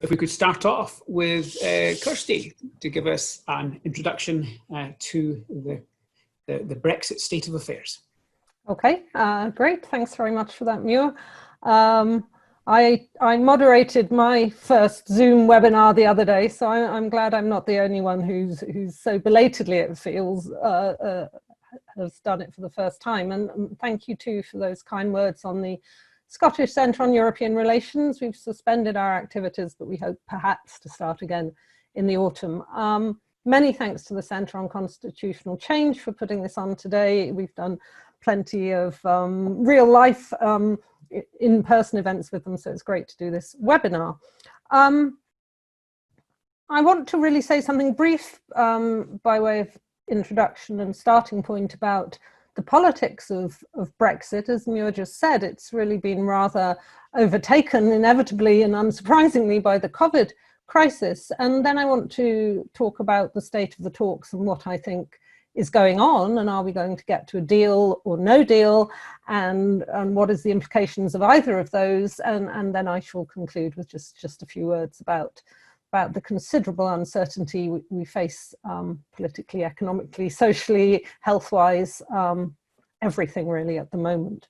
If we could start off with Kirsty to give us an introduction to the Brexit state of affairs. Okay, great. Thanks very much for that, Mure. I moderated my first Zoom webinar the other day, so I'm glad I'm not the only one who's so belatedly, it feels, has done it for the first time. And thank you too for those kind words on the Scottish Centre on European Relations. We've suspended our activities, but we hope perhaps to start again in the autumn. Many thanks to the Centre on Constitutional Change for putting this on today. We've done plenty of real life in-person events with them, so it's great to do this webinar. I want to really say something brief by way of introduction and starting point about the politics of Brexit. As Mure just said, it's really been rather overtaken inevitably and unsurprisingly by the COVID crisis. And then I want to talk about the state of the talks and what I think is going on, and are we going to get to a deal or no deal, and what is the implications of either of those, and then I shall conclude with just a few words about the considerable uncertainty we face politically, economically, socially, health-wise, everything really at the moment.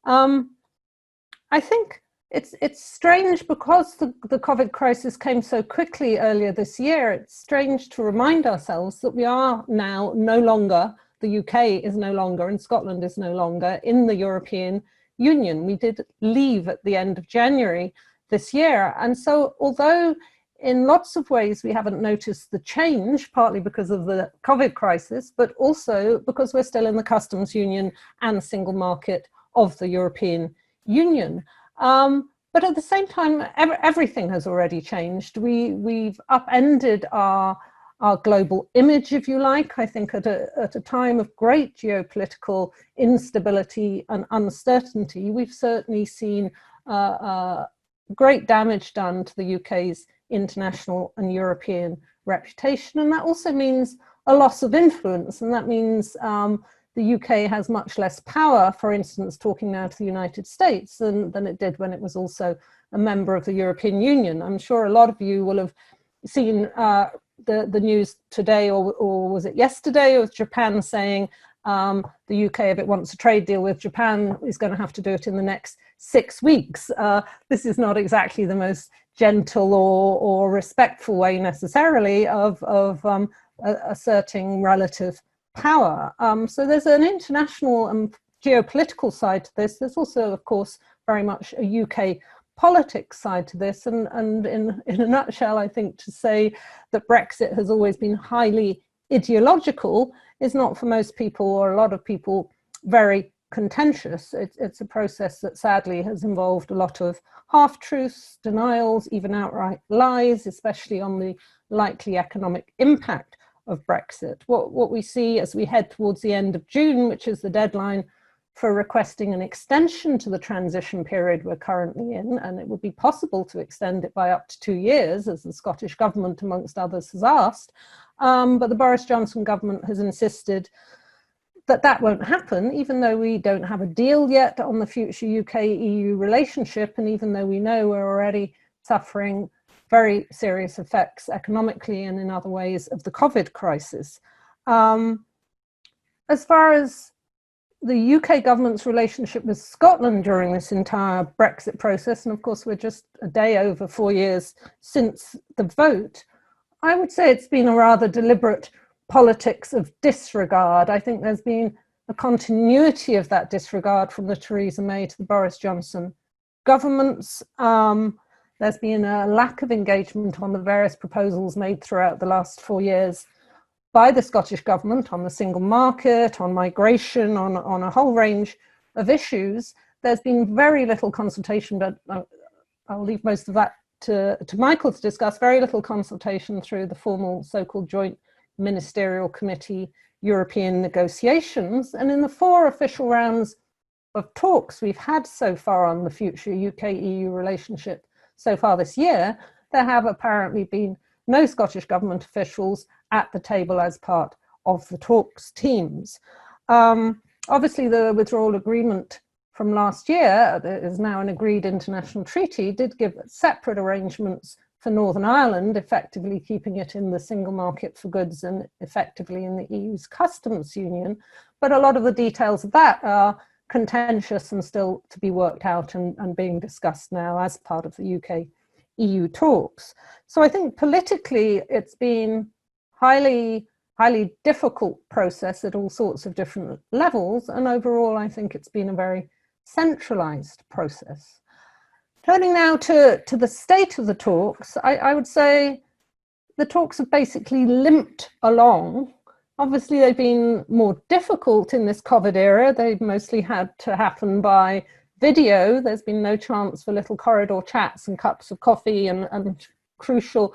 I think it's strange because the COVID crisis came so quickly earlier this year. It's strange to remind ourselves that we are now no longer, the UK is no longer, and Scotland is no longer in the European Union. We did leave at the end of January this year. And so although in lots of ways we haven't noticed the change, partly because of the COVID crisis, but also because we're still in the customs union and single market of the European Union. But at the same time, everything has already changed. We've upended our global image, if you like. I think at a time of great geopolitical instability and uncertainty, we've certainly seen great damage done to the UK's international and European reputation. And that also means a loss of influence. And that means the UK has much less power, for instance, talking now to the United States than it did when it was also a member of the European Union. I'm sure a lot of you will have seen the news today, or was it yesterday, of Japan saying the UK, if it wants a trade deal with Japan, is going to have to do it in the next 6 weeks. This is not exactly the most gentle or respectful way necessarily of asserting relative power. So there's an international and geopolitical side to this. There's also, of course, very much a UK politics side to this. And in a nutshell, I think to say that Brexit has always been highly ideological is not, for most people or a lot of people, very contentious. It's a process that sadly has involved a lot of half-truths, denials, even outright lies, especially on the likely economic impact of Brexit. What we see as we head towards the end of June, which is the deadline for requesting an extension to the transition period we're currently in, and it would be possible to extend it by up to 2 years, as the Scottish Government, amongst others, has asked. But the Boris Johnson government has insisted that that won't happen, even though we don't have a deal yet on the future UK-EU relationship, and even though we know we're already suffering very serious effects economically and in other ways of the COVID crisis. As far as the UK government's relationship with Scotland during this entire Brexit process, and of course we're just a day over 4 years since the vote, I would say it's been a rather deliberate politics of disregard. I think there's been a continuity of that disregard from the Theresa May to the Boris Johnson governments. There's been a lack of engagement on the various proposals made throughout the last 4 years by the Scottish Government on the single market, on migration, on a whole range of issues. There's been very little consultation, but I'll leave most of that to Michael to discuss, very little consultation through the formal so-called Joint Ministerial Committee European negotiations. And in the 4 official rounds of talks we've had so far on the future UK-EU relationship so far this year, there have apparently been no Scottish Government officials at the table as part of the talks teams. Obviously, the withdrawal agreement from last year, that is now an agreed international treaty, did give separate arrangements for Northern Ireland, effectively keeping it in the single market for goods and effectively in the EU's customs union. But a lot of the details of that are contentious and still to be worked out and being discussed now as part of the UK-EU talks. So I think politically it's been highly difficult process at all sorts of different levels, and overall I think it's been a very centralized process. Turning now to the state of the talks, I would say the talks have basically limped along. Obviously they've been more difficult in this COVID era. They've mostly had to happen by video. There's been no chance for little corridor chats and cups of coffee and crucial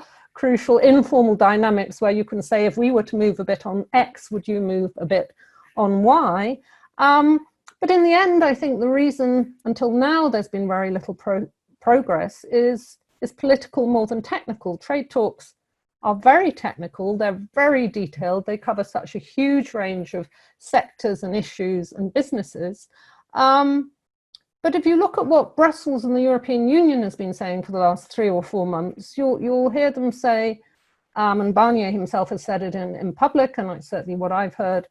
informal dynamics where you can say, if we were to move a bit on X, would you move a bit on Y? But in the end, I think the reason until now there's been very little progress is political more than technical. Trade talks are very technical, they're very detailed, they cover such a huge range of sectors and issues and businesses. But if you look at what Brussels and the European Union has been saying for the last 3 or 4 months, you'll hear them say, and Barnier himself has said it in public, and it's certainly what I've heard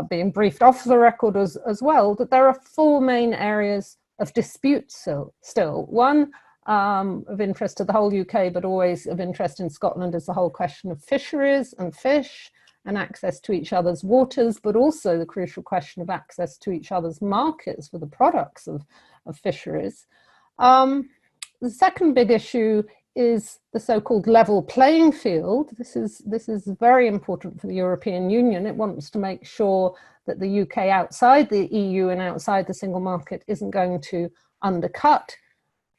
being briefed off the record as well, that there are 4 main areas of dispute still. One of interest to the whole UK, but always of interest in Scotland, is the whole question of fisheries and fish and access to each other's waters, but also the crucial question of access to each other's markets for the products of fisheries. The second big issue is the so-called level playing field. This is very important for the European Union. It wants to make sure that the UK outside the EU and outside the single market isn't going to undercut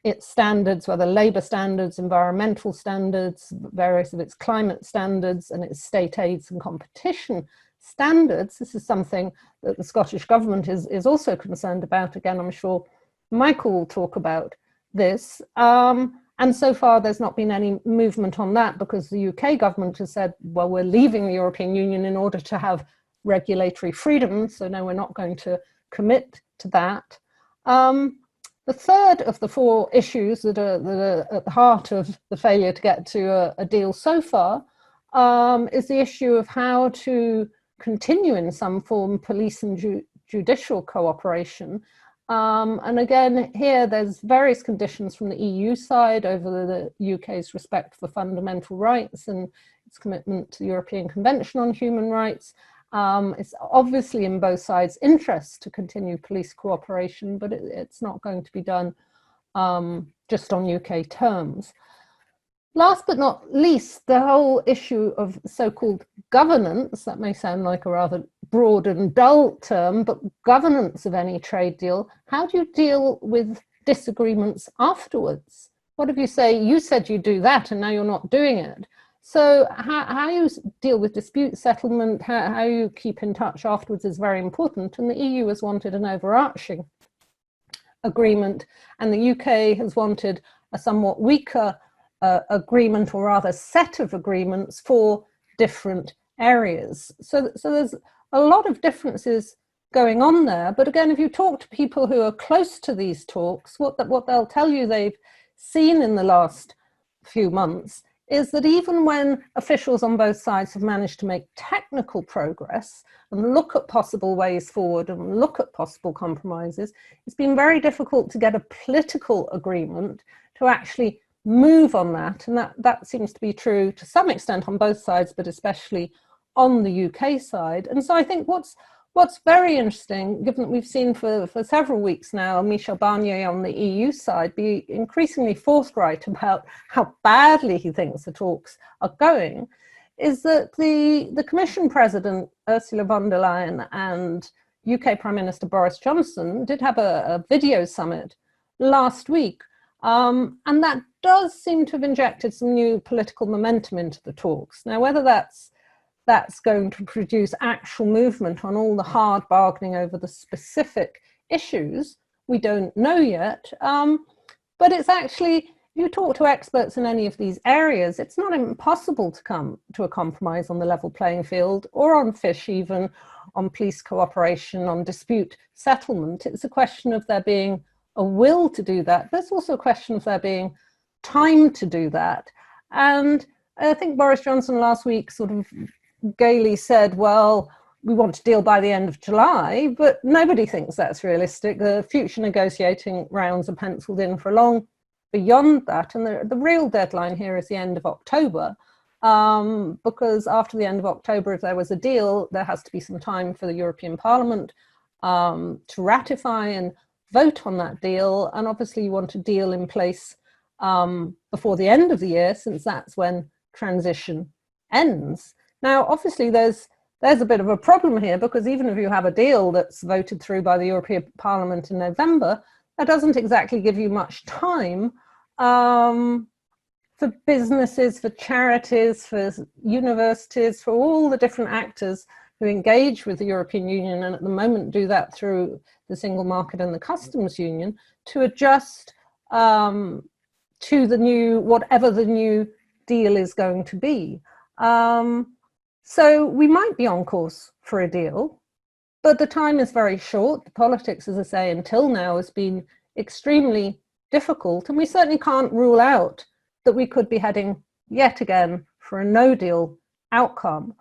its standards, whether labour standards, environmental standards, various of its climate standards, and its state aids and competition standards. This is something that the Scottish Government is also concerned about. Again, I'm sure Michael will talk about this. And so far, there's not been any movement on that because the UK government has said, well, we're leaving the European Union in order to have regulatory freedom. So no, we're not going to commit to that. The third of the 4 issues that are at the heart of the failure to get to a deal so far is the issue of how to continue in some form police and judicial cooperation. And again, here there's various conditions from the EU side over the UK's respect for fundamental rights and its commitment to the European Convention on Human Rights. It's obviously in both sides' interests to continue police cooperation, but it's not going to be done just on UK terms. Last but not least, the whole issue of so-called governance, that may sound like a rather broad and dull term, but governance of any trade deal, how do you deal with disagreements afterwards? What if you say, you said you do that and now you're not doing it? So how you deal with dispute settlement, how you keep in touch afterwards is very important. And the EU has wanted an overarching agreement, and the UK has wanted a somewhat weaker agreement, or rather set of agreements for different areas. So there's a lot of differences going on there. But again, if you talk to people who are close to these talks, what they'll tell you they've seen in the last few months is that even when officials on both sides have managed to make technical progress and look at possible ways forward and look at possible compromises, it's been very difficult to get a political agreement to actually move on that. And that seems to be true to some extent on both sides, but especially on the UK side. And so I think what's very interesting, given that we've seen for several weeks now Michel Barnier on the EU side be increasingly forthright about how badly he thinks the talks are going, is that the Commission President Ursula von der Leyen and UK Prime Minister Boris Johnson did have a video summit last week. And that does seem to have injected some new political momentum into the talks. Now, whether that's going to produce actual movement on all the hard bargaining over the specific issues, we don't know yet. But it's actually, if you talk to experts in any of these areas, it's not impossible to come to a compromise on the level playing field, or on fish even, on police cooperation, on dispute settlement. It's a question of there being a will to do that. There's also a question of there being time to do that. And I think Boris Johnson last week sort of gaily said, well, we want to deal by the end of July, but nobody thinks that's realistic. The future negotiating rounds are penciled in for long beyond that. And the real deadline here is the end of October, because after the end of October, if there was a deal, there has to be some time for the European Parliament to ratify and vote on that deal. And obviously you want a deal in place before the end of the year, since that's when transition ends. Now, obviously there's a bit of a problem here, because even if you have a deal that's voted through by the European Parliament in November, that doesn't exactly give you much time for businesses, for charities, for universities, for all the different actors who engage with the European Union, and at the moment do that through the single market and the customs union, to adjust to the new, whatever the new deal is going to be. So we might be on course for a deal, but the time is very short. The politics, as I say, until now has been extremely difficult, and we certainly can't rule out that we could be heading yet again for a no-deal outcome.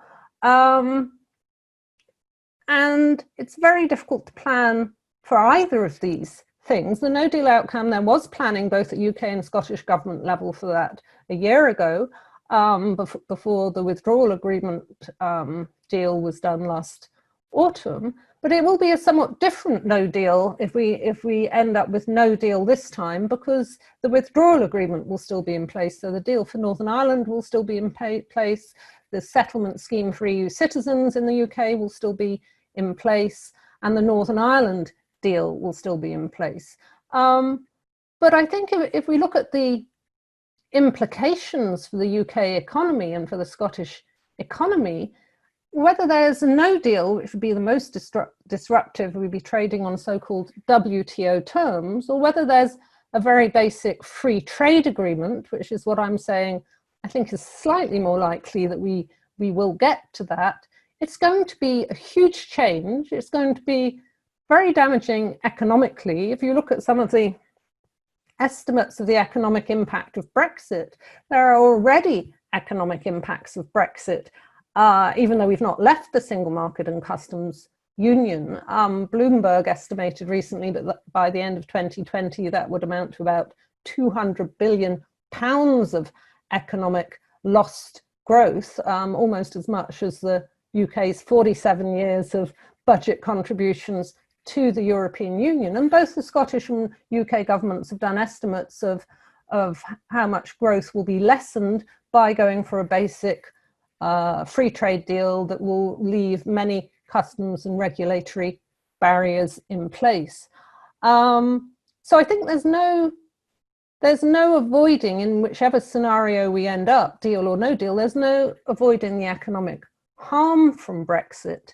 And it's very difficult to plan for either of these things. The no-deal outcome, there was planning both at UK and Scottish government level for that a year ago, before the withdrawal agreement deal was done last autumn. But it will be a somewhat different no deal if we end up with no deal this time, because the withdrawal agreement will still be in place. So the deal for Northern Ireland will still be in place. The settlement scheme for EU citizens in the UK will still be in place, and the Northern Ireland deal will still be in place. But I think if we look at the implications for the UK economy and for the Scottish economy, whether there's a no deal, which would be the most disruptive, we'd be trading on so-called WTO terms, or whether there's a very basic free trade agreement, which is what I'm saying I think is slightly more likely that we will get to that, it's going to be a huge change. It's going to be very damaging economically. If you look at some of the estimates of the economic impact of Brexit, there are already economic impacts of Brexit, even though we've not left the single market and customs union. Bloomberg estimated recently that by the end of 2020, that would amount to about £200 billion of economic lost growth, almost as much as the UK's 47 years of budget contributions to the European Union. And both the Scottish and UK governments have done estimates of how much growth will be lessened by going for a basic free trade deal that will leave many customs and regulatory barriers in place. So I think there's no avoiding, in whichever scenario we end up, deal or no deal, there's no avoiding the economic harm from Brexit.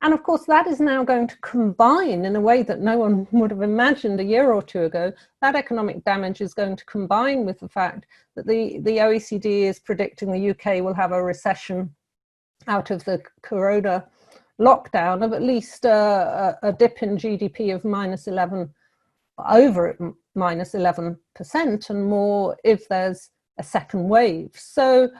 And of course, that is now going to combine in a way that no one would have imagined a year or two ago. That economic damage is going to combine with the fact that the OECD is predicting the UK will have a recession out of the corona lockdown of at least a dip in GDP of over -11%, and more if there's a second wave. So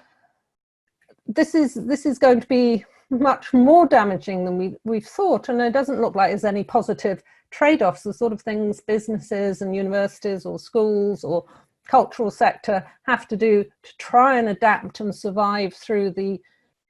this is going to be much more damaging than we've thought, and it doesn't look like there's any positive trade-offs, the sort of things businesses and universities or schools or cultural sector have to do to try and adapt and survive through the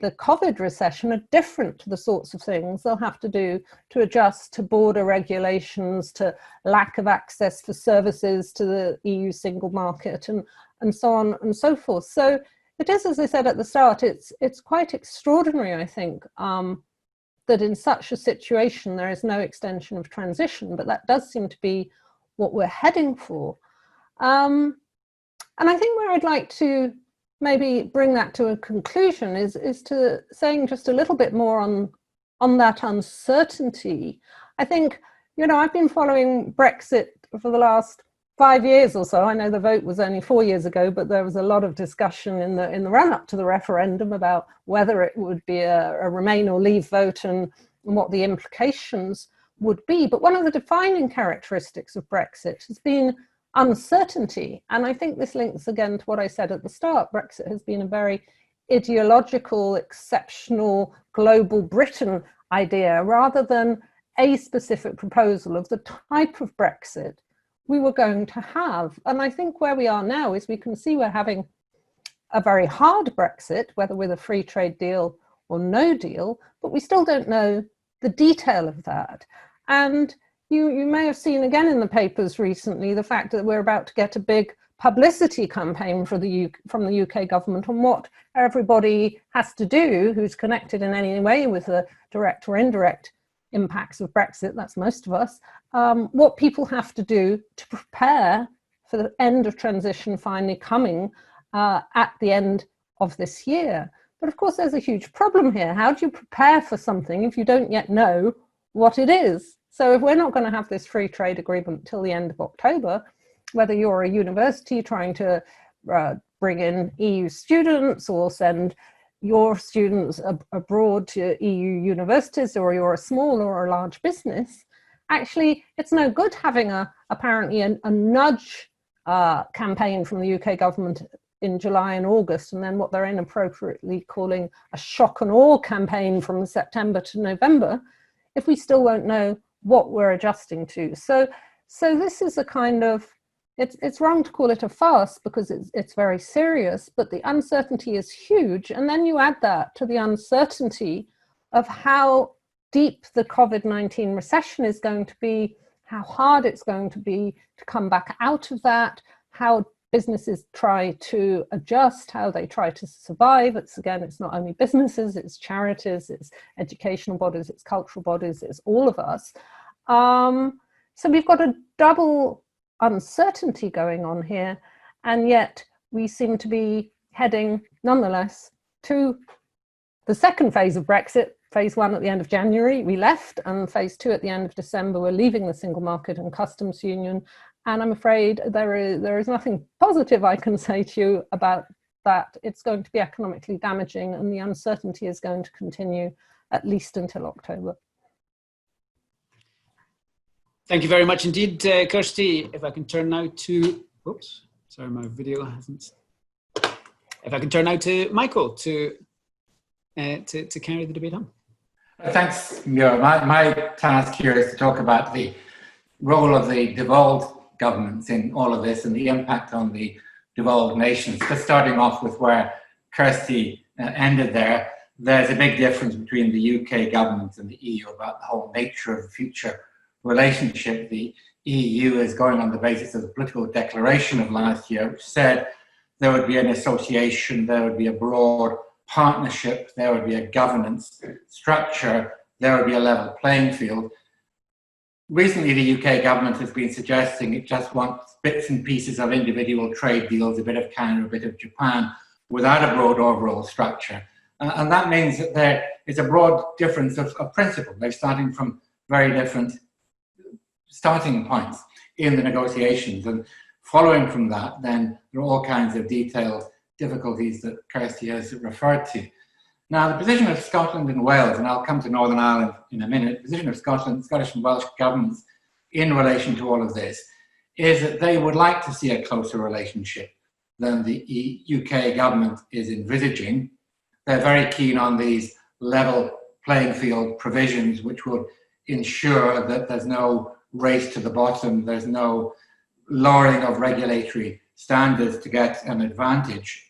COVID recession are different to the sorts of things they'll have to do to adjust to border regulations, to lack of access for services to the EU single market, and so on and so forth. So it is, as I said at the start, it's quite extraordinary, I think, that in such a situation there is no extension of transition, but that does seem to be what we're heading for. And I think where I'd like to maybe bring that to a conclusion is to saying just a little bit more on that uncertainty. I think, I've been following Brexit for the last 5 years or so. I know the vote was only 4 years ago, but there was a lot of discussion in the run-up to the referendum about whether it would be a remain or leave vote and what the implications would be. But one of the defining characteristics of Brexit has been uncertainty. And I think this links again to what I said at the start. Brexit has been a very ideological, exceptional, global Britain idea, rather than a specific proposal of the type of Brexit we were going to have. And I think where we are now is we can see we're having a very hard Brexit, whether with a free trade deal or no deal, but we still don't know the detail of that. And you may have seen again in the papers recently the fact that we're about to get a big publicity campaign from the UK government on what everybody has to do who's connected in any way with the direct or indirect impacts of Brexit, that's most of us, what people have to do to prepare for the end of transition finally coming at the end of this year. But of course, there's a huge problem here. How do you prepare for something if you don't yet know what it is? So if we're not going to have this free trade agreement till the end of October, whether you're a university trying to bring in EU students or send your students abroad to EU universities, or you're a small or a large business, actually, it's no good having apparently a nudge campaign from the UK government in July and August, and then what they're inappropriately calling a shock and awe campaign from September to November, if we still won't know what we're adjusting to. So this is a kind of, it's wrong to call it a farce because it's very serious, but the uncertainty is huge. And then you add that to the uncertainty of how deep the COVID-19 recession is going to be, how hard it's going to be to come back out of that, how businesses try to adjust, how they try to survive. It's not only businesses, it's charities, it's educational bodies, it's cultural bodies, it's all of us. So we've got a double uncertainty going on here, and yet we seem to be heading nonetheless to the second phase of Brexit. Phase 1 at the end of January, we left, and phase 2 at the end of December, we're leaving the single market and customs union. And I'm afraid there is nothing positive I can say to you about that. It's going to be economically damaging, and the uncertainty is going to continue at least until October. Thank you very much indeed, Kirsty. If I can turn now to, oops, sorry, my video hasn't. If I can turn now to Michael to carry the debate on. Thanks, Mure. My task here is to talk about the role of the devolved governments in all of this and the impact on the devolved nations. Just starting off with where Kirsty ended there, there's a big difference between the UK government and the EU about the whole nature of the future relationship. The EU is going on the basis of the political declaration of last year, which said there would be an association, there would be a broad partnership, there would be a governance structure, there would be a level playing field. Recently, the UK government has been suggesting it just wants bits and pieces of individual trade deals, a bit of Canada, a bit of Japan, without a broad overall structure. And that means that there is a broad difference of principle. They're starting from very different starting points in the negotiations. And following from that, then there are all kinds of detailed difficulties that Kirsty has referred to. Now, the position of Scotland and Wales, and I'll come to Northern Ireland in a minute, the position of Scottish and Welsh governments in relation to all of this is that they would like to see a closer relationship than the UK government is envisaging. They're very keen on these level playing field provisions, which would ensure that there's no race to the bottom, there's no lowering of regulatory standards to get an advantage.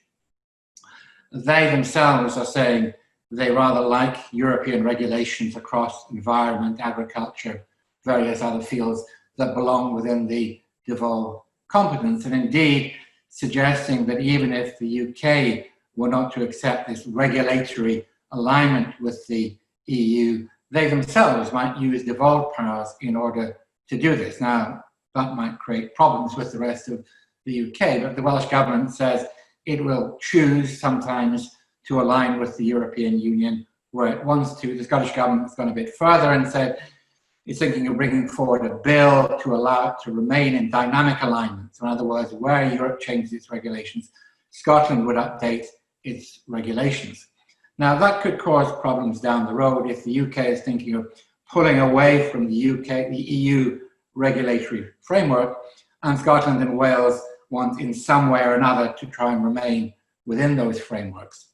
They themselves are saying they rather like European regulations across environment, agriculture, various other fields that belong within the devolved competence, and indeed suggesting that even if the UK were not to accept this regulatory alignment with the EU, they themselves might use devolved powers in order to do this. Now, that might create problems with the rest of the UK, but the Welsh government says it will choose sometimes to align with the European Union where it wants to. The Scottish government's gone a bit further and said it's thinking of bringing forward a bill to allow it to remain in dynamic alignment. So in other words, where Europe changes its regulations, Scotland would update its regulations. Now that could cause problems down the road if the UK is thinking of pulling away from the EU regulatory framework. and Scotland and Wales want in some way or another to try and remain within those frameworks.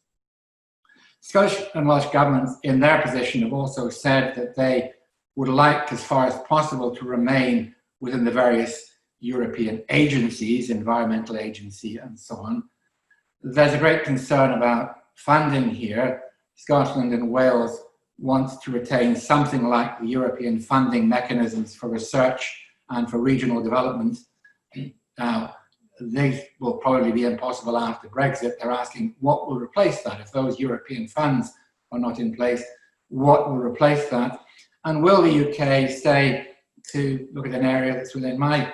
Scottish and Welsh governments in their position have also said that they would like, as far as possible, to remain within the various European agencies, environmental agency and so on. There's a great concern about funding here. Scotland and Wales want to retain something like the European funding mechanisms for research and for regional development. Now, these will probably be impossible after Brexit. They're asking what will replace that? If those European funds are not in place, what will replace that? And will the UK stay, to look at an area that's within my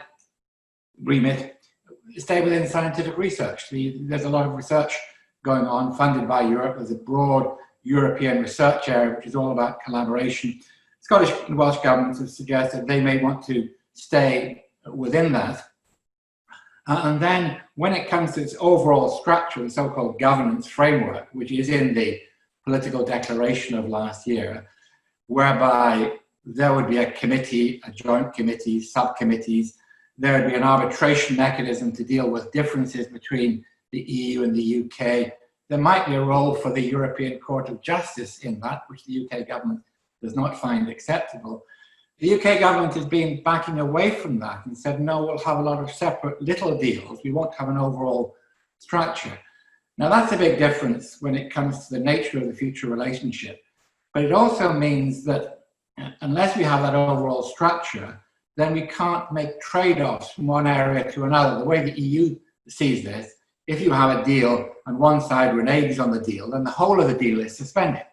remit, stay within scientific research? There's a lot of research going on, funded by Europe. There's a broad European research area, which is all about collaboration. Scottish and Welsh governments have suggested they may want to stay within that. And then when it comes to its overall structure, the so-called governance framework, which is in the political declaration of last year, whereby there would be a committee, a joint committee, subcommittees, there would be an arbitration mechanism to deal with differences between the EU and the UK. There might be a role for the European Court of Justice in that, which the UK government does not find acceptable. The UK government has been backing away from that and said, no, we'll have a lot of separate little deals. We won't have an overall structure. Now, that's a big difference when it comes to the nature of the future relationship. But it also means that unless we have that overall structure, then we can't make trade-offs from one area to another. The way the EU sees this, if you have a deal and one side reneges on the deal, then the whole of the deal is suspended.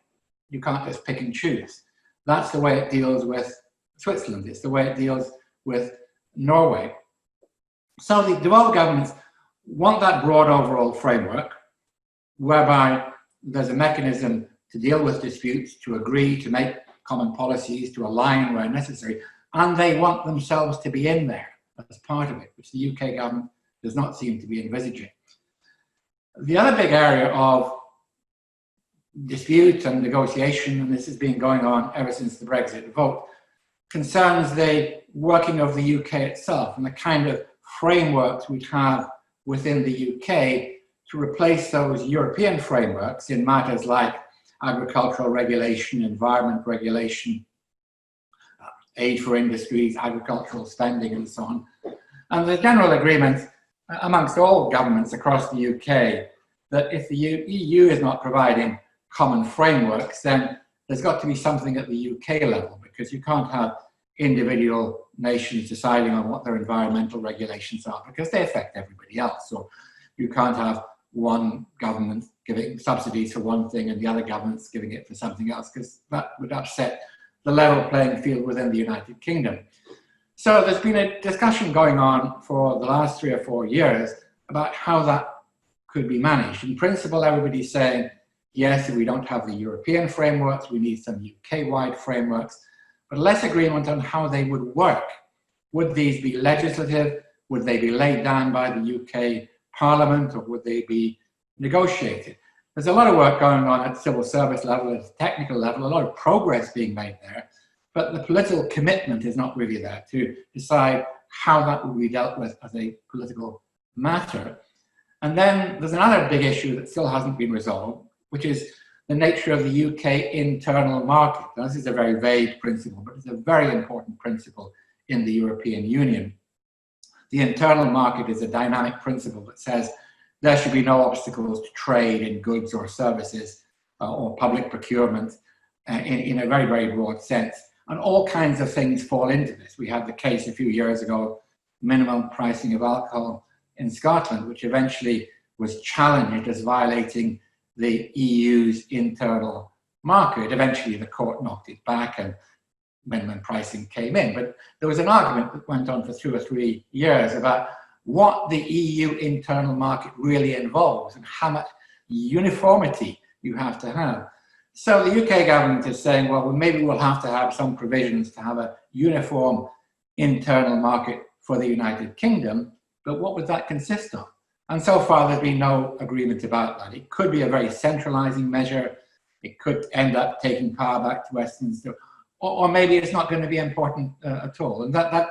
You can't just pick and choose. That's the way it deals with Switzerland. It's the way it deals with Norway. So the devolved governments want that broad overall framework whereby there's a mechanism to deal with disputes, to agree, to make common policies, to align where necessary, and they want themselves to be in there as part of it, which the UK government does not seem to be envisaging. The other big area of dispute and negotiation, and this has been going on ever since the Brexit vote, concerns the working of the UK itself and the kind of frameworks we have within the UK to replace those European frameworks in matters like agricultural regulation, environment regulation, aid for industries, agricultural spending, and so on. And the general agreement amongst all governments across the UK that if the EU is not providing common frameworks, then there's got to be something at the UK level, because you can't have individual nations deciding on what their environmental regulations are, because they affect everybody else. So you can't have one government giving subsidies for one thing and the other governments giving it for something else, because that would upset the level playing field within the United Kingdom. So there's been a discussion going on for the last 3 or 4 years about how that could be managed. In principle, everybody's saying, yes, if we don't have the European frameworks, we need some UK-wide frameworks, but less agreement on how they would work. Would these be legislative? Would they be laid down by the UK Parliament, or would they be negotiated? There's a lot of work going on at civil service level, at technical level, a lot of progress being made there, but the political commitment is not really there to decide how that will be dealt with as a political matter. And then there's another big issue that still hasn't been resolved, which is the nature of the UK internal market. Now, this is a very vague principle, but it's a very important principle in the European Union. The internal market is a dynamic principle that says there should be no obstacles to trade in goods or services or public procurement in a very, very broad sense. And all kinds of things fall into this. We had the case a few years ago, minimum pricing of alcohol in Scotland, which eventually was challenged as violating the EU's internal market. Eventually the court knocked it back and minimum pricing came in. But there was an argument that went on for 2 or 3 years about what the EU internal market really involves and how much uniformity you have to have. So the UK government is saying, well, maybe we'll have to have some provisions to have a uniform internal market for the United Kingdom, but what would that consist of? And so far there's been no agreement about that. It could be a very centralizing measure. It could end up taking power back to Westminster, or maybe it's not going to be important at all. And that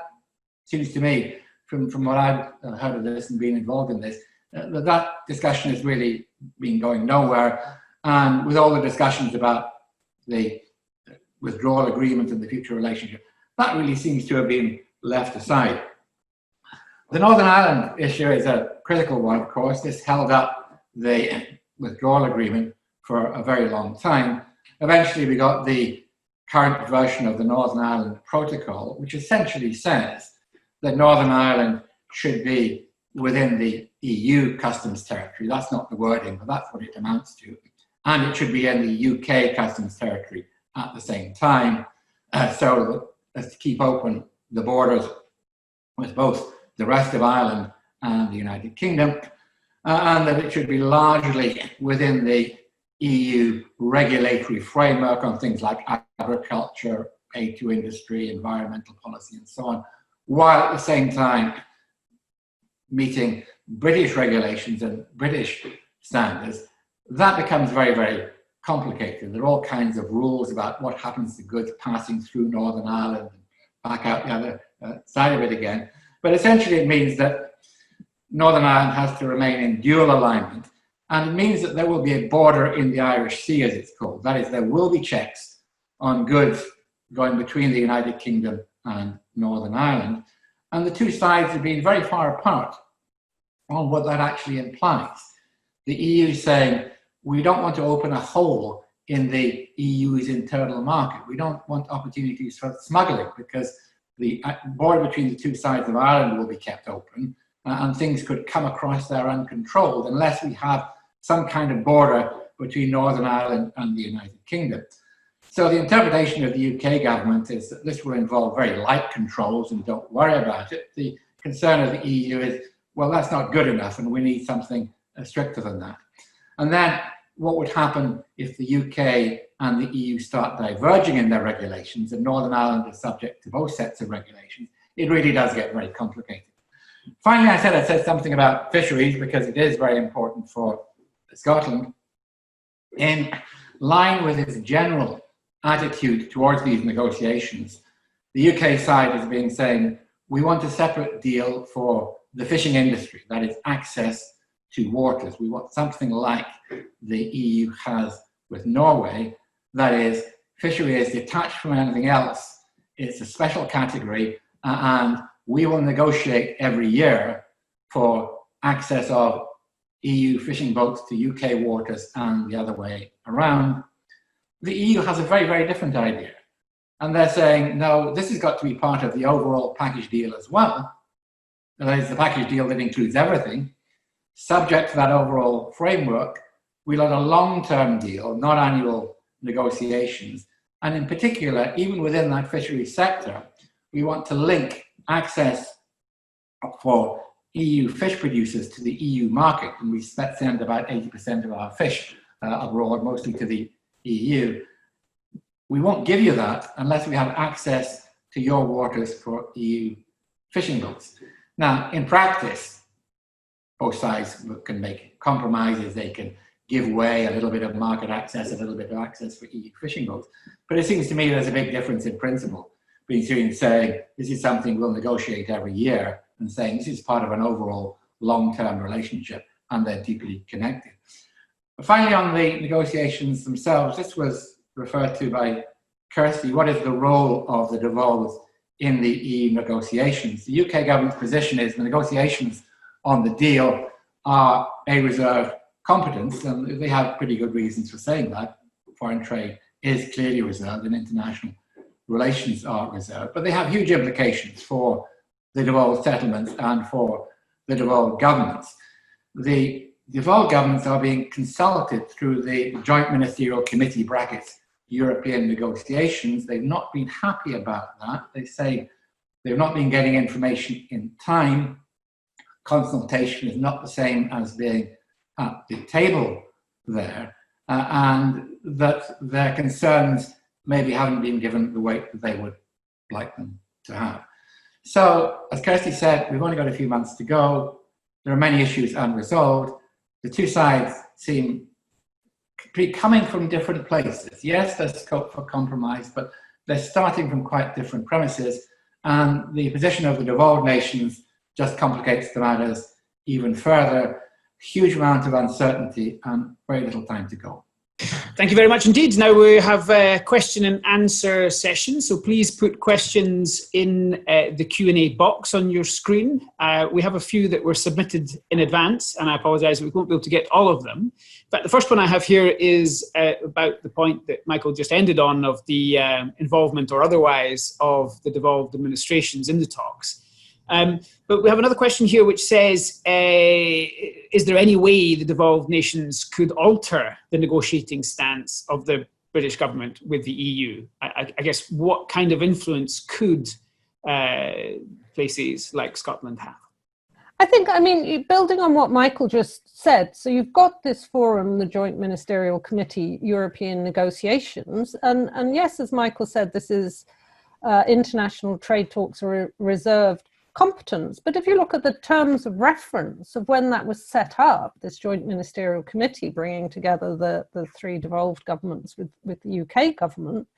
seems to me from what I've heard of this and been involved in this, that discussion has really been going nowhere. And with all the discussions about the withdrawal agreement and the future relationship, that really seems to have been left aside. The Northern Ireland issue is a critical one, of course. This held up the withdrawal agreement for a very long time. Eventually, we got the current version of the Northern Ireland Protocol, which essentially says that Northern Ireland should be within the EU customs territory. That's not the wording, but that's what it amounts to. And it should be in the UK customs territory at the same time, so as to keep open the borders with both the rest of Ireland and the United Kingdom, and that it should be largely within the EU regulatory framework on things like agriculture, aid to industry, environmental policy, and so on, while at the same time meeting British regulations and British standards. That becomes very, very complicated. There are all kinds of rules about what happens to goods passing through Northern Ireland and back out the other side of it again. But essentially it means that Northern Ireland has to remain in dual alignment, and it means that there will be a border in the Irish Sea, as it's called. That is, there will be checks on goods going between the United Kingdom and Northern Ireland, and the two sides have been very far apart on what that actually implies. The EU saying, we don't want to open a hole in the EU's internal market. We don't want opportunities for smuggling, because the border between the two sides of Ireland will be kept open, and things could come across there uncontrolled unless we have some kind of border between Northern Ireland and the United Kingdom. So the interpretation of the UK government is that this will involve very light controls and don't worry about it. The concern of the EU is, well, that's not good enough and we need something stricter than that. And then what would happen if the UK and the EU start diverging in their regulations, and Northern Ireland is subject to both sets of regulations? It really does get very complicated. Finally, I said something about fisheries because it is very important for Scotland. In line with its general attitude towards these negotiations, the UK side has been saying, we want a separate deal for the fishing industry, that is access to waters. We want something like the EU has with Norway, that is, fishery is detached from anything else. It's a special category, and we will negotiate every year for access of EU fishing boats to UK waters and the other way around. The EU has a very, very different idea. And they're saying, no, this has got to be part of the overall package deal as well. That is the package deal that includes everything. Subject to that overall framework, we want a long-term deal, not annual negotiations. And in particular, even within that fisheries sector, we want to link access for EU fish producers to the EU market. And we send about 80% of our fish abroad, mostly to the EU. We won't give you that unless we have access to your waters for EU fishing boats. Now, in practice, both sides can make compromises. They can give way a little bit of market access, a little bit of access for EU fishing boats. But it seems to me there's a big difference in principle between saying this is something we'll negotiate every year and saying this is part of an overall long-term relationship and they're deeply connected. But finally, on the negotiations themselves, this was referred to by Kirsty. What is the role of the Devolved in the EU negotiations? The UK government's position is the negotiations on the deal are a reserved competence, and they have pretty good reasons for saying that. Foreign trade is clearly reserved and international relations are reserved, but they have huge implications for the devolved settlements and for the devolved governments. The devolved governments are being consulted through the Joint Ministerial Committee brackets European negotiations. They've not been happy about that. They say they've not been getting information in time. Consultation is not the same as being at the table there, and that their concerns maybe haven't been given the weight that they would like them to have. So, as Kirsty said, we've only got a few months to go. There are many issues unresolved. The two sides seem to be coming from different places. Yes, there's scope for compromise, but they're starting from quite different premises. And the position of the devolved nations just complicates the matters even further. Huge amount of uncertainty and very little time to go. Thank you very much indeed. Now we have a question and answer session, so please put questions in the Q&A box on your screen. We have a few that were submitted in advance, and I apologise, we won't be able to get all of them. But the first one I have here is about the point that Michael just ended on of the involvement or otherwise of the devolved administrations in the talks. But we have another question here which says, is there any way the devolved nations could alter the negotiating stance of the British government with the EU? I guess what kind of influence could places like Scotland have? I mean, building on what Michael just said, so you've got this forum, the Joint Ministerial Committee, European Negotiations, and yes, as Michael said, this is international trade talks are reserved competence. But if you look at the terms of reference of when that was set up, this Joint Ministerial Committee bringing together the three devolved governments with the UK government,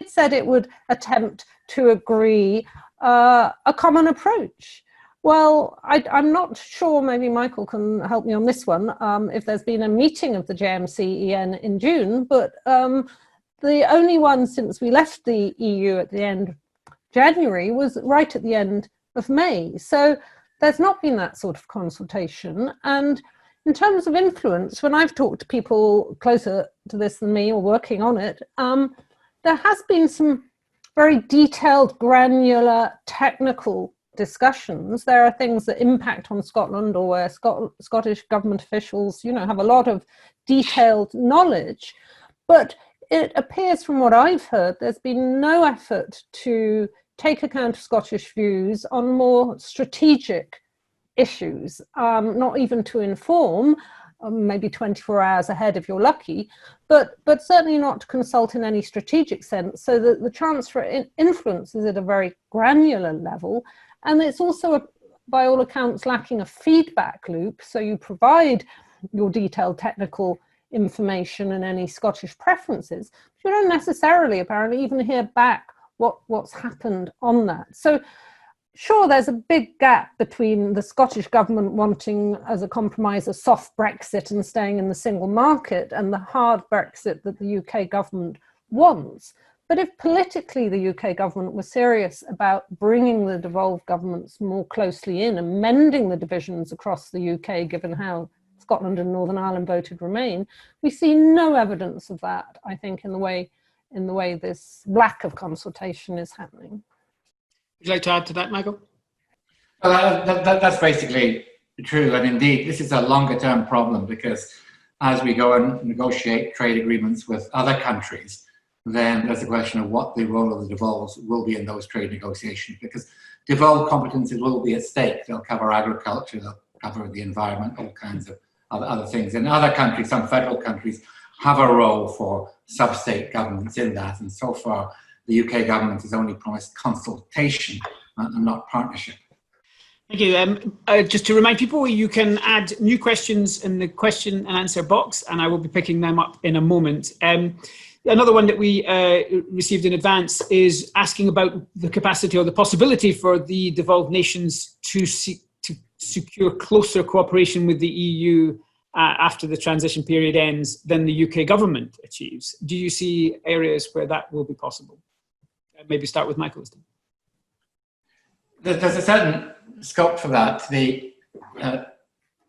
it said it would attempt to agree a common approach. Well, I'm not sure, maybe Michael can help me on this one, if there's been a meeting of the JMC-EN in June, but the only one since we left the EU at the end of January was right at the end of May. So there's not been that sort of consultation. And in terms of influence, when I've talked to people closer to this than me or working on it, there has been some very detailed, granular, technical discussions. There are things that impact on Scotland or where Scottish government officials, have a lot of detailed knowledge. But it appears from what I've heard, there's been no effort to take account of Scottish views on more strategic issues, not even to inform, maybe 24 hours ahead if you're lucky, but certainly not to consult in any strategic sense, so that the chance for influence is at a very granular level. And it's also, by all accounts, lacking a feedback loop. So you provide your detailed technical information and any Scottish preferences, but you don't necessarily apparently even hear back what's happened on that. So sure, there's a big gap between the Scottish government wanting as a compromise a soft Brexit and staying in the single market and the hard Brexit that the UK government wants. But if politically the UK government was serious about bringing the devolved governments more closely in and mending the divisions across the UK, given how Scotland and Northern Ireland voted Remain, we see no evidence of that, I think, in the way this lack of consultation is happening. Would you like to add to that, Michael? Well, that's basically true. And indeed, this is a longer term problem because as we go and negotiate trade agreements with other countries, then there's a question of what the role of the devolves will be in those trade negotiations, because devolved competences will be at stake. They'll cover agriculture, they'll cover the environment, all kinds of other things. In other countries, some federal countries, have a role for sub-state governments in that. And so far, the UK government has only promised consultation and not partnership. Thank you. Just to remind people, you can add new questions in the question and answer box, and I will be picking them up in a moment. Another one that we received in advance is asking about the capacity or the possibility for the devolved nations to secure closer cooperation with the EU after the transition period ends than the UK government achieves. Do you see areas where that will be possible? Maybe start with Michael. There's a certain scope for that. The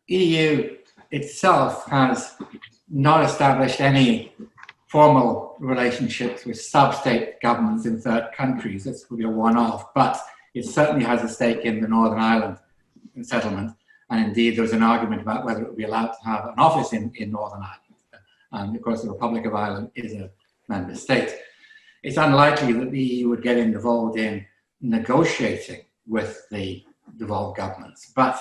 EU itself has not established any formal relationships with sub-state governments in third countries. This will be a one-off, but it certainly has a stake in the Northern Ireland settlement. And indeed, there was an argument about whether it would be allowed to have an office in Northern Ireland. And of course, the Republic of Ireland is a member state. It's unlikely that the EU would get involved in negotiating with the devolved governments. But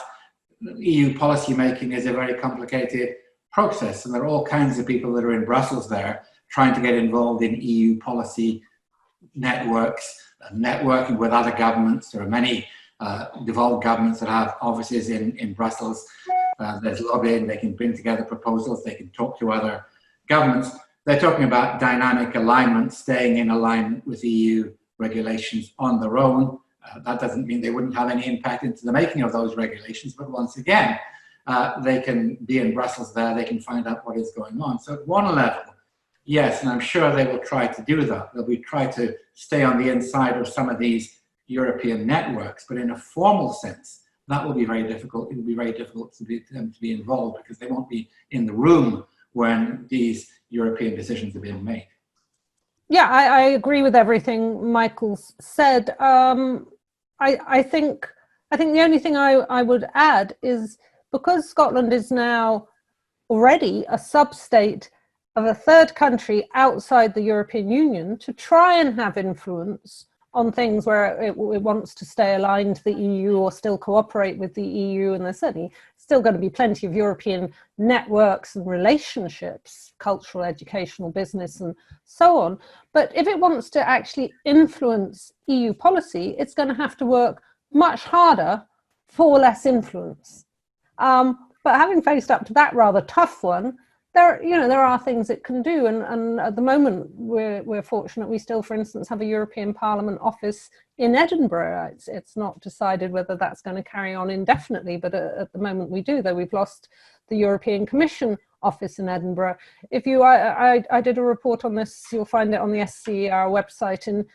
EU policy making is a very complicated process. And there are all kinds of people that are in Brussels there trying to get involved in EU policy networks, networking with other governments. There are many devolved governments that have offices in Brussels. There's lobbying, they can bring together proposals, they can talk to other governments. They're talking about dynamic alignment, staying in alignment with EU regulations on their own, That doesn't mean they wouldn't have any impact into the making of those regulations, but once again, they can be in Brussels there, they can find out what is going on. So at one level, yes, and I'm sure they will try to do that. They'll try to stay on the inside of some of these European networks, but in a formal sense, that will be very difficult. It will be very difficult for them to be involved because they won't be in the room when these European decisions are being made. Yeah, I agree with everything Michael's said. I think the only thing I would add is, because Scotland is now already a sub-state of a third country outside the European Union, to try and have influence on things where it wants to stay aligned to the EU or still cooperate with the EU, and there's certainly still going to be plenty of European networks and relationships, cultural, educational, business, and so on. But if it wants to actually influence EU policy, it's going to have to work much harder for less influence. But having faced up to that rather tough one, there are things it can do, and at the moment we're fortunate. We still, for instance, have a European Parliament office in Edinburgh. It's not decided whether that's going to carry on indefinitely, but at the moment we do. Though we've lost the European Commission office in Edinburgh. I did a report on this. You'll find it on the SCER website in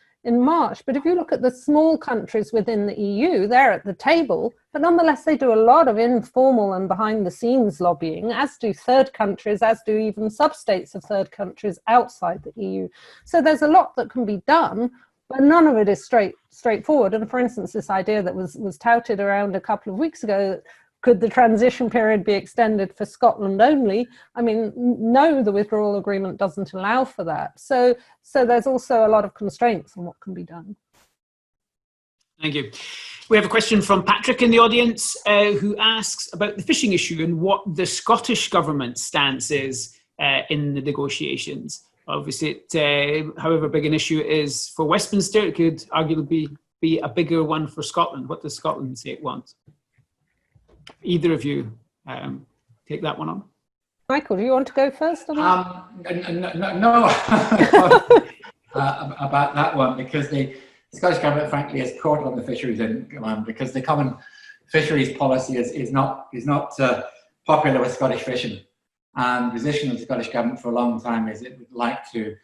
March. But if you look at the small countries within the EU, they're at the table, but nonetheless they do a lot of informal and behind the scenes lobbying, as do third countries, as do even sub-states of third countries outside the EU. So there's a lot that can be done, but none of it is straightforward. And for instance, this idea that was touted around a couple of weeks ago, could the transition period be extended for Scotland only? I mean, no, the withdrawal agreement doesn't allow for that. So there's also a lot of constraints on what can be done. Thank you. We have a question from Patrick in the audience who asks about the fishing issue and what the Scottish government stance is in the negotiations. Obviously, however big an issue it is for Westminster, it could arguably be a bigger one for Scotland. What does Scotland say it wants? Either of you take that one on. Michael, do you want to go first? No, about that one, because the Scottish Government, frankly, is caught on the fisheries one, because the common fisheries policy is not popular with Scottish fishing. And the position of the Scottish Government for a long time is it would like to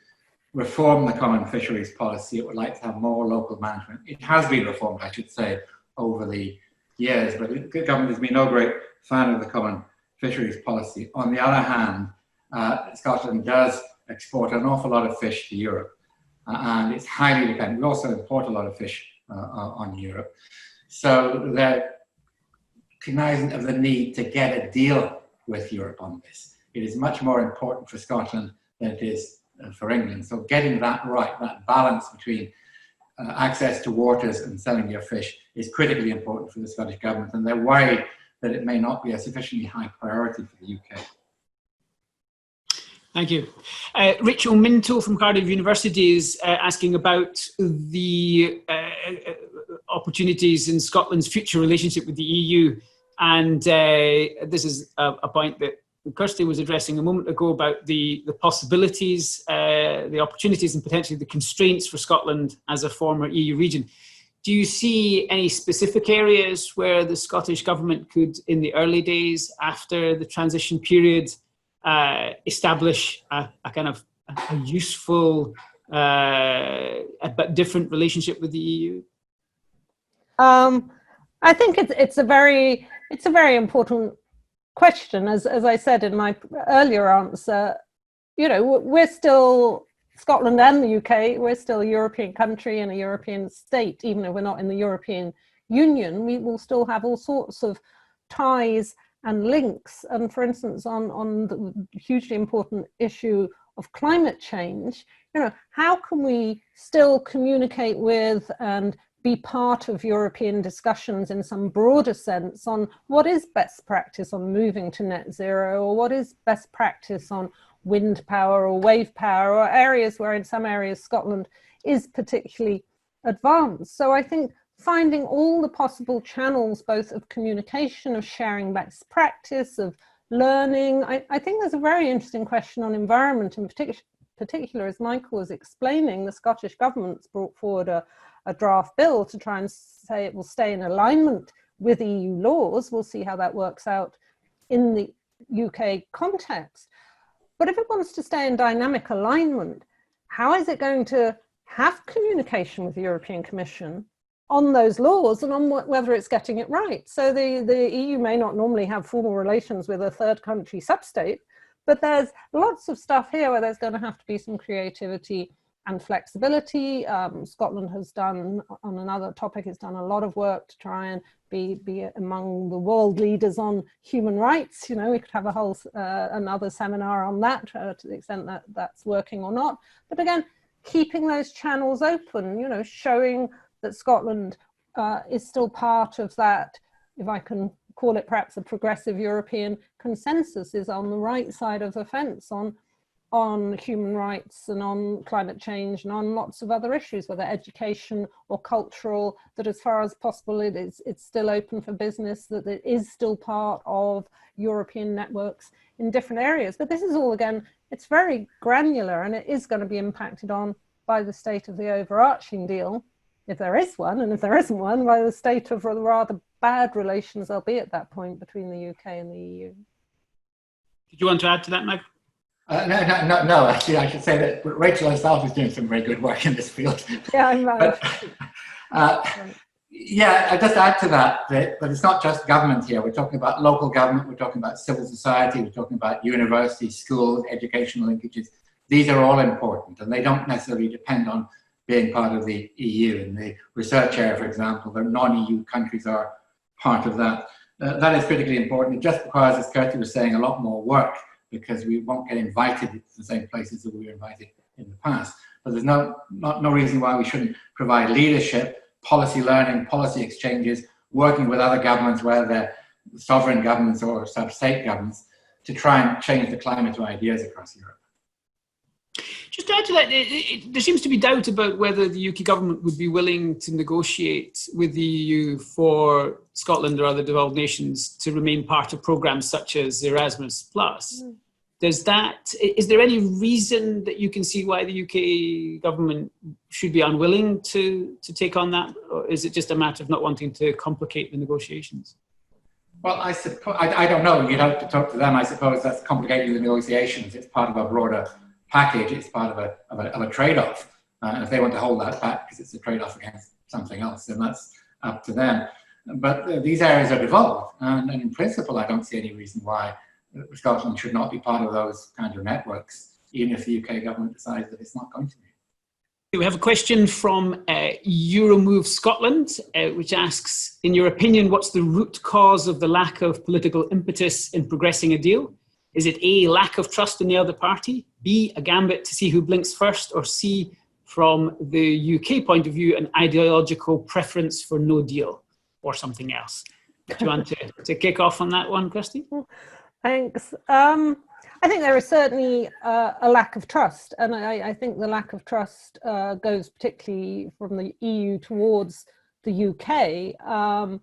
reform the common fisheries policy. It would like to have more local management. It has been reformed, I should say, over the years, but the government has been no great fan of the common fisheries policy. On the other hand, Scotland does export an awful lot of fish to Europe, and it's highly dependent. We also import a lot of fish on Europe. So they're cognizant of the need to get a deal with Europe on this. It is much more important for Scotland than it is for England. So getting that right, that balance between access to waters and selling your fish is critically important for the Scottish Government, and they're worried that it may not be a sufficiently high priority for the UK. Thank you. Rachel Minto from Cardiff University is asking about the opportunities in Scotland's future relationship with the EU. And this is a point that Kirsty was addressing a moment ago about the possibilities, the opportunities, and potentially the constraints for Scotland as a former EU region. Do you see any specific areas where the Scottish Government could, in the early days after the transition period, establish a kind of a useful but different relationship with the EU? I think it's a very important question. As I said in my earlier answer, we're still, Scotland and the UK, we're still a European country and a European state. Even if we're not in the European Union, we will still have all sorts of ties and links. And for instance, on the hugely important issue of climate change, how can we still communicate with and be part of European discussions in some broader sense on what is best practice on moving to net zero, or what is best practice on wind power or wave power, or areas where in some areas Scotland is particularly advanced. So I think finding all the possible channels, both of communication, of sharing best practice, of learning. I think there's a very interesting question on environment in particular, as Michael was explaining. The Scottish Government's brought forward a a draft bill to try and say it will stay in alignment with EU laws. We'll see how that works out in the UK context. But if it wants to stay in dynamic alignment, how is it going to have communication with the European Commission on those laws and on whether it's getting it right? So the EU may not normally have formal relations with a third country substate, but there's lots of stuff here where there's going to have to be some creativity and flexibility. Scotland has done, on another topic, it's done a lot of work to try and be among the world leaders on human rights. You know, we could have a whole another seminar on that to the extent that that's working or not. But again, keeping those channels open, you know, showing that Scotland is still part of that, if I can call it perhaps a progressive European consensus, is on the right side of the fence on human rights and on climate change and on lots of other issues, whether education or cultural, that as far as possible it's still open for business, that it is still part of European networks in different areas. But this is all, again, it's very granular, and it is going to be impacted on by the state of the overarching deal, if there is one, and if there isn't one, by the state of the rather bad relations there'll be at that point between the UK and the EU. Did you want to add to that, Mike? No. Actually, I should say that Rachel herself is doing some very good work in this field. Yeah, I'm right. Yeah, I just add to that it's not just government here. We're talking about local government, we're talking about civil society, we're talking about universities, schools, educational linkages. These are all important, and they don't necessarily depend on being part of the EU. In the research area, for example, the non-EU countries are part of that. That is critically important. Just because, as Kirsty was saying, a lot more work, because we won't get invited to the same places that we were invited in the past. But there's no reason why we shouldn't provide leadership, policy learning, policy exchanges, working with other governments, whether they're sovereign governments or sub-state governments, to try and change the climate of ideas across Europe. Just to add to that, there seems to be doubt about whether the UK government would be willing to negotiate with the EU for Scotland or other devolved nations to remain part of programmes such as Erasmus+. Is there any reason that you can see why the UK government should be unwilling to take on that? Or is it just a matter of not wanting to complicate the negotiations? Well, I suppose, I don't know. You'd have to talk to them. I suppose that's complicating the negotiations. It's part of a broader package. It's part of a trade-off. If they want to hold that back because it's a trade-off against something else, then that's up to them. But these areas are devolved. And in principle, I don't see any reason why Scotland should not be part of those kind of networks, even if the UK government decides that it's not going to be. We have a question from Euromove Scotland, which asks, in your opinion, what's the root cause of the lack of political impetus in progressing a deal? Is it A, lack of trust in the other party, B, a gambit to see who blinks first, or C, from the UK point of view, an ideological preference for no deal or something else? Do you want to kick off on that one, Kirsty? Thanks. I think there is certainly a lack of trust, and I think the lack of trust goes particularly from the EU towards the UK.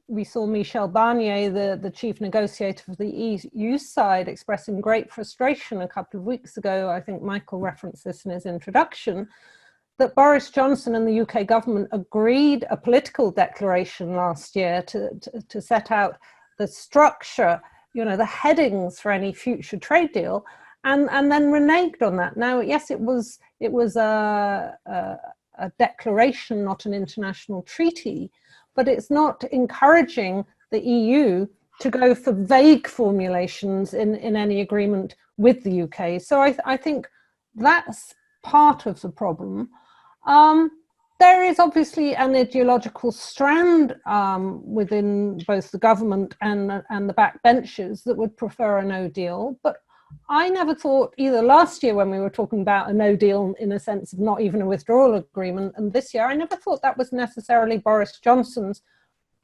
We saw Michel Barnier, the chief negotiator for the EU side, expressing great frustration a couple of weeks ago. I think Michael referenced this in his introduction, that Boris Johnson and the UK government agreed a political declaration last year to set out the structure, you know, the headings for any future trade deal, and then reneged on that. Now, yes, it was a declaration, not an international treaty, but it's not encouraging the EU to go for vague formulations in any agreement with the UK. So I think that's part of the problem. There is obviously an ideological strand within both the government and the backbenchers that would prefer a no deal. But I never thought, either last year when we were talking about a no deal in a sense of not even a withdrawal agreement, and this year, I never thought that was necessarily Boris Johnson's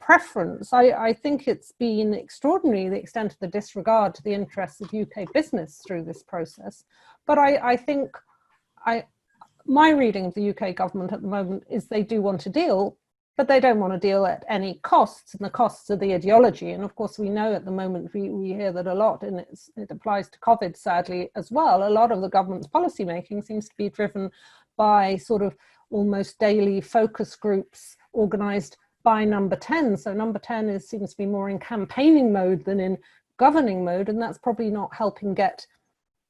preference. I think it's been extraordinary, the extent of the disregard to the interests of UK business through this process. But I think my reading of the UK government at the moment is they do want a deal, but they don't want to deal at any costs, and the costs are the ideology. And of course, we know at the moment, we hear that a lot, and it applies to COVID, sadly, as well. A lot of the government's policy making seems to be driven by sort of almost daily focus groups organised by Number 10. So Number 10 seems to be more in campaigning mode than in governing mode, and that's probably not helping get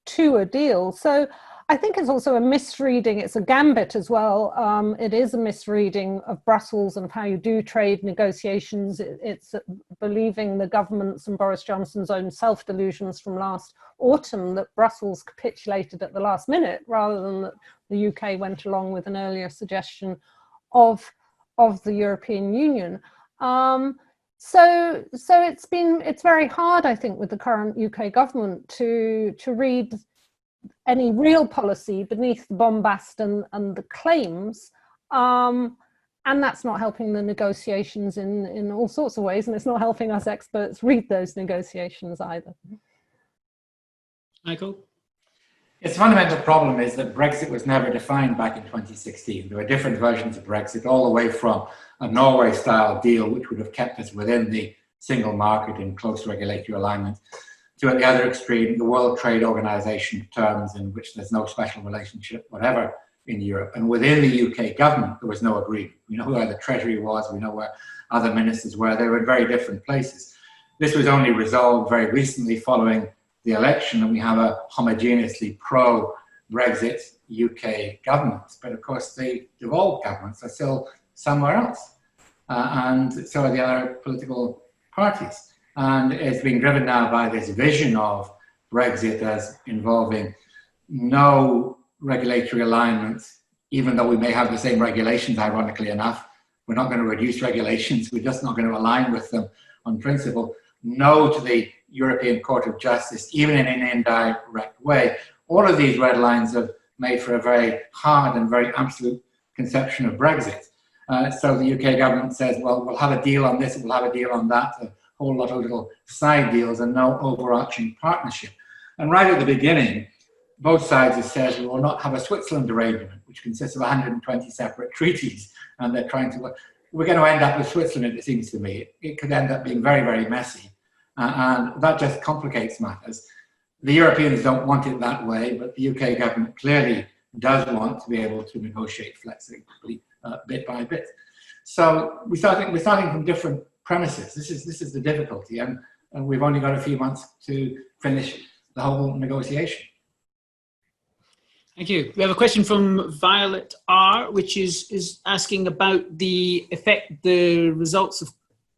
to a deal. So I think it's also a misreading, it's a gambit as well. It is a misreading of Brussels and of how you do trade negotiations. It's believing the government's and Boris Johnson's own self-delusions from last autumn that Brussels capitulated at the last minute, rather than that the UK went along with an earlier suggestion of the European Union. So it's very hard, I think, with the current UK government to read any real policy beneath the bombast and the claims, and that's not helping the negotiations in all sorts of ways, and it's not helping us experts read those negotiations either. Michael? Its fundamental problem is that Brexit was never defined back in 2016. There were different versions of Brexit, all the way from a Norway-style deal, which would have kept us within the single market in close regulatory alignment, to at the other extreme, the World Trade Organization terms in which there's no special relationship, whatever, in Europe. And within the UK government, there was no agreement. We know where the Treasury was, we know where other ministers were. They were in very different places. This was only resolved very recently following the election, and we have a homogeneously pro-Brexit UK government. But of course, the devolved governments are still somewhere else. And so are the other political parties. And it's being driven now by this vision of Brexit as involving no regulatory alignment, even though we may have the same regulations, ironically enough. We're not going to reduce regulations, we're just not going to align with them on principle. No to the European Court of Justice, even in an indirect way. All of these red lines have made for a very hard and very absolute conception of Brexit. So the UK government says, well, we'll have a deal on this, we'll have a deal on that, a whole lot of little side deals and no overarching partnership. And right at the beginning, both sides have said we will not have a Switzerland arrangement, which consists of 120 separate treaties, and they're trying to, we're going to end up with Switzerland, it seems to me. It could end up being very, very messy, and that just complicates matters. The Europeans don't want it that way, but the UK government clearly does want to be able to negotiate flexibly, bit by bit. So we're starting from different premises. This is the difficulty, and we've only got a few months to finish the whole negotiation. Thank you. We have a question from Violet R, which is asking about the effect the results of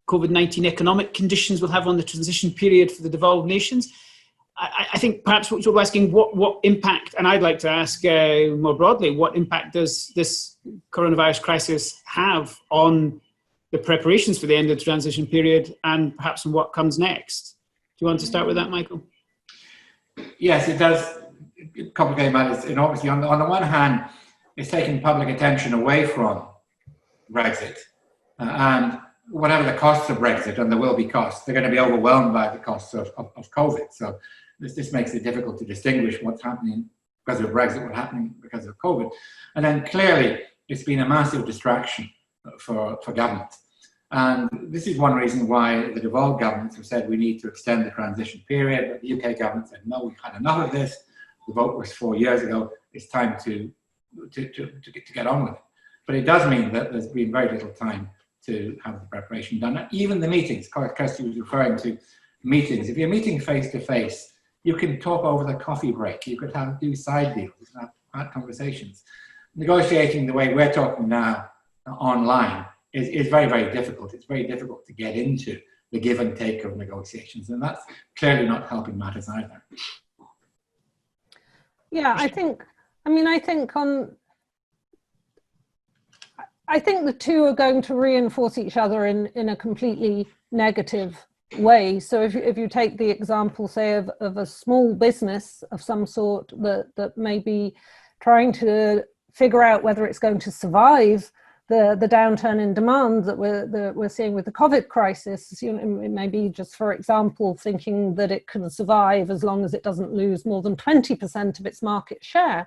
COVID-19 economic conditions will have on the transition period for the devolved nations. I think perhaps what you're asking, what impact, and I'd like to ask more broadly, what impact does this coronavirus crisis have on the preparations for the end of the transition period, and perhaps on what comes next? Do you want to start with that, Michael? Yes, it does complicate matters. And obviously, on the one hand, it's taking public attention away from Brexit. And whatever the costs of Brexit, and there will be costs, they're going to be overwhelmed by the costs of COVID. So this makes it difficult to distinguish what's happening because of Brexit, what's happening because of COVID. And then clearly, it's been a massive distraction for government. And this is one reason why the devolved governments have said we need to extend the transition period. But the UK government said, no, we've had enough of this. The vote was 4 years ago. It's time to get on with it. But it does mean that there's been very little time to have the preparation done. Even the meetings, Kirsty was referring to meetings. If you're meeting face to face, you can talk over the coffee break. You could do side deals, have conversations. Negotiating the way we're talking now online is very, very difficult. It's very difficult to get into the give and take of negotiations, and that's clearly not helping matters either. Yeah, I think the two are going to reinforce each other in a completely negative way. So if you take the example, say, of a small business of some sort that may be trying to figure out whether it's going to survive the downturn in demand that we're seeing with the COVID crisis, it may be just, for example, thinking that it can survive as long as it doesn't lose more than 20% of its market share.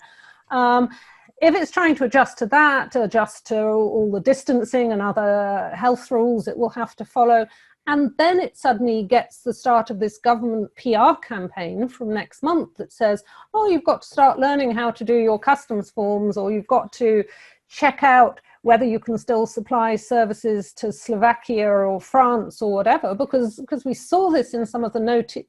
If it's trying to adjust to that, adjust to all the distancing and other health rules it will have to follow, and then it suddenly gets the start of this government PR campaign from next month that says, oh, you've got to start learning how to do your customs forms, or you've got to check out whether you can still supply services to Slovakia or France or whatever, because we saw this in some of the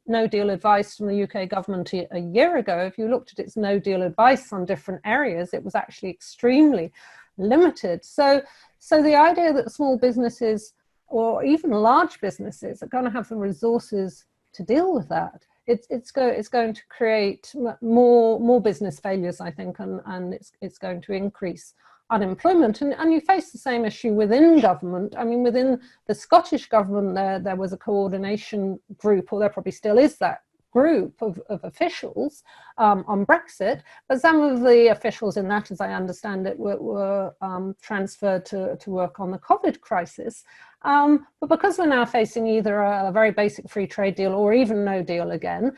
no deal advice from the UK government a year ago. If you looked at its no deal advice on different areas, it was actually extremely limited. So the idea that small businesses or even large businesses are going to have the resources to deal with that, it's going to create more business failures, I think, and it's going to increase unemployment. And you face the same issue within government. I mean, within the Scottish government, there was a coordination group, or there probably still is that group of officials on Brexit, but some of the officials in that, as I understand it, were transferred to work on the COVID crisis. But because we're now facing either a very basic free trade deal or even no deal again,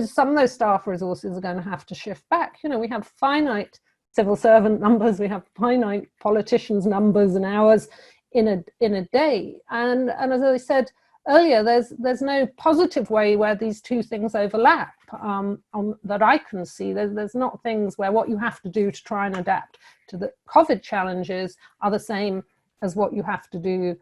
some of those staff resources are going to have to shift back. You know, we have finite civil servant numbers, we have finite politicians' numbers and hours in a day. And as I said earlier, there's no positive way where these two things overlap that I can see. There's not things where what you have to do to try and adapt to the COVID challenges are the same as what you have to do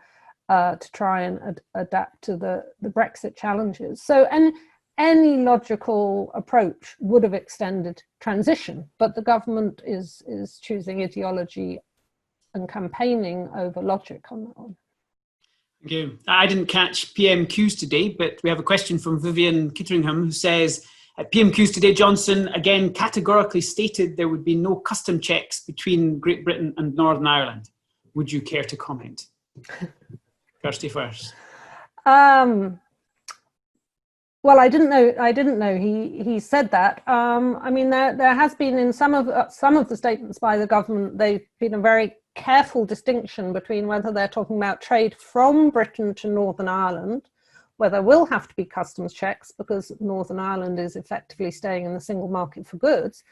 to try and adapt to the Brexit challenges. So, and any logical approach would have extended transition, but the government is choosing ideology and campaigning over logic on that one. Thank you. I didn't catch PMQs today, but we have a question from Vivian Kitteringham, who says, at PMQs today, Johnson again categorically stated there would be no custom checks between Great Britain and Northern Ireland. Would you care to comment? Kirsty first. Well, I didn't know he said that. I mean, there has been in some of the statements by the government, they've been a very careful distinction between whether they're talking about trade from Britain to Northern Ireland, where there will have to be customs checks because Northern Ireland is effectively staying in the single market for goods.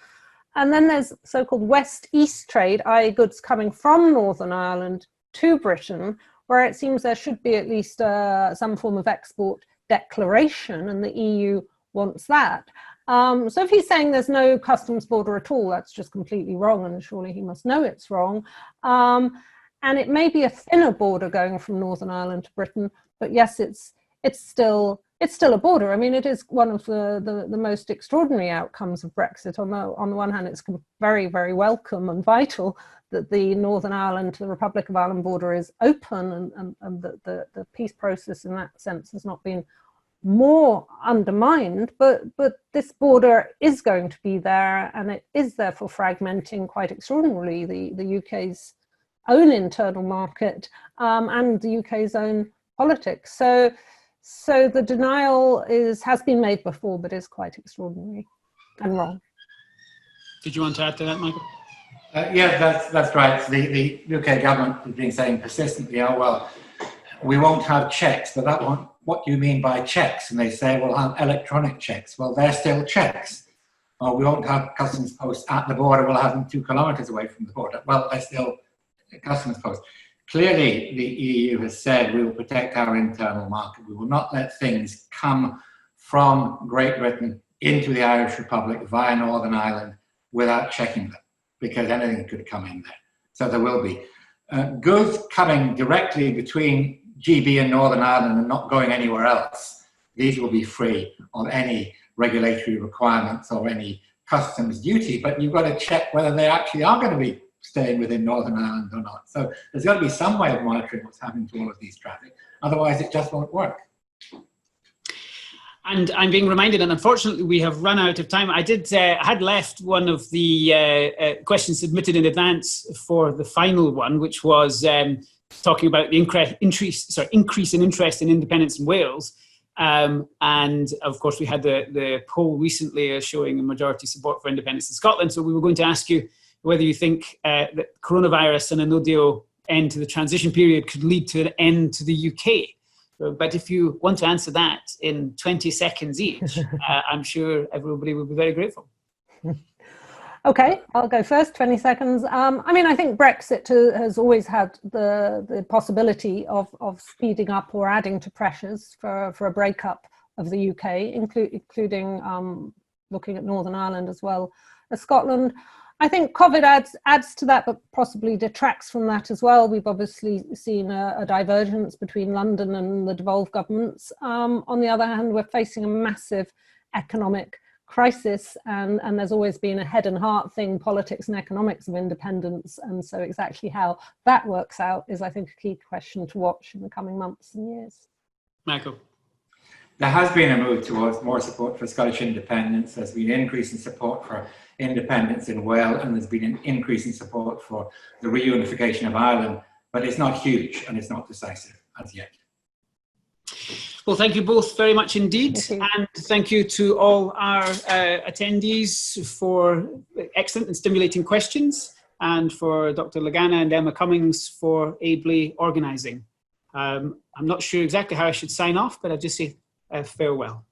And then there's so-called west-east trade, i.e. goods coming from Northern Ireland to Britain, where it seems there should be at least some form of export declaration, and the EU wants that. So if he's saying there's no customs border at all, that's just completely wrong, and surely he must know it's wrong. And it may be a thinner border going from Northern Ireland to Britain, but yes, it's still a border. I mean, it is one of the most extraordinary outcomes of Brexit. On the one hand, it's very, very welcome and vital that the Northern Ireland to the Republic of Ireland border is open, and that the peace process in that sense has not been more undermined, but this border is going to be there, and it is therefore fragmenting quite extraordinarily the UK's own internal market and the UK's own politics. So the denial has been made before, but is quite extraordinary and wrong. Did you want to add to that, Michael? Yeah, that's right. The UK government has been saying persistently, oh, well, we won't have checks, but that won't, what do you mean by checks? And they say, we'll have electronic checks. Well, they're still checks. Or we won't have customs posts at the border, we'll have them 2 kilometres away from the border. Well, they're still customs posts. Clearly, the EU has said we will protect our internal market. We will not let things come from Great Britain into the Irish Republic via Northern Ireland without checking them, because anything could come in there. So there will be. Goods coming directly between GB and Northern Ireland and not going anywhere else, these will be free of any regulatory requirements or any customs duty, but you've got to check whether they actually are going to be staying within Northern Ireland or not. So there's got to be some way of monitoring what's happening to all of these traffic, otherwise it just won't work. And I'm being reminded, and unfortunately we have run out of time. I had left one of the questions submitted in advance for the final one, which was talking about the increase in interest in independence in Wales. And of course we had the poll recently showing a majority support for independence in Scotland. So we were going to ask you whether you think that coronavirus and a no-deal end to the transition period could lead to an end to the UK. But if you want to answer that in 20 seconds each, I'm sure everybody will be very grateful. Okay, I'll go first, 20 seconds. I mean, I think Brexit has always had the possibility of speeding up or adding to pressures for a breakup of the UK, including looking at Northern Ireland as well as Scotland. I think COVID adds to that, but possibly detracts from that as well. We've obviously seen a divergence between London and the devolved governments. On the other hand, we're facing a massive economic crisis, and there's always been a head and heart thing, politics and economics of independence. And so exactly how that works out is, I think, a key question to watch in the coming months and years. Michael. There has been a move towards more support for Scottish independence. There's been an increase in support for independence in Wales, and there's been an increase in support for the reunification of Ireland, but it's not huge and it's not decisive as yet. Well, thank you both very much indeed. Thank you. And thank you to all our attendees for excellent and stimulating questions, and for Dr. Lagana and Emma Cummings for ably organising. I'm not sure exactly how I should sign off, but I'll just say farewell.